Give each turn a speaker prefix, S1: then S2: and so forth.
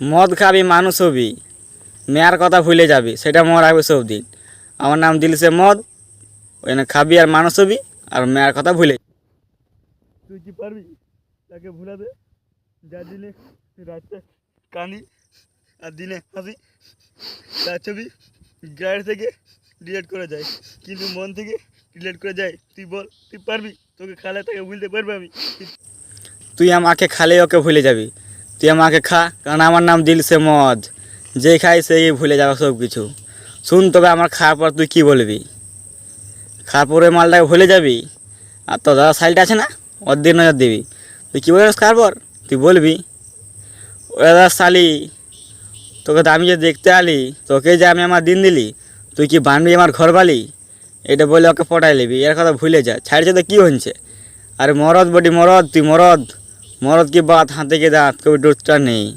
S1: মদ খাবি মানুষ হবি, মেয়ার কথা ভুলে যাবি, সেটা মনে রাখবে সব দিন। আমার নাম দিলসে মদ, ওখানে খাবি আর মানুষ হবি, আর মেয়ার কথা ভুলে।
S2: তুই কি পারবি তাকে ভুলাতে, যার দিনে রাতটা কাঁদি আর দিনে হাসি? তার ছবি গ্যালারি থেকে ডিলিট করে যায়, কিন্তু মন থেকে ডিলিট করে যায়। তুই বল, তুই পারবি? তোকে খালে তাকে ভুলতে পারবি আমি?
S1: তুই আমাকে খালে ওকে ভুলে যাবি। তুই আমাকে খা, কারণ আমার নাম দিলসে মদ। যে খাই সেই ভুলে যাবে সব কিছু। শুন, তবে আমার খাওয়ার পর তুই কি বলবি? খাওয়ার পরে মালটাকে ভুলে যাবি, আর তোর দাদা সাইলটা আছে না, ওর দিকে নজর দিবি। তুই কী বলিস খাওয়ার পর? তুই বলবি, ও দাদা শালি, তোকে তো আমি যে দেখতে আলি, তোকে যে আমি আমার দিন দিলি, তুই কি বানবি আমার ঘর বালি? এটা বলে ওকে পটাই নিবি। এর কথা ভুলে যা, ছাড়ছে তো কী হচ্ছে। আরে মরদ বটি মরদ, তুই মরদ, মরদ কি বাত হাতে কে দাঁত, কবি ডুটটা নেই।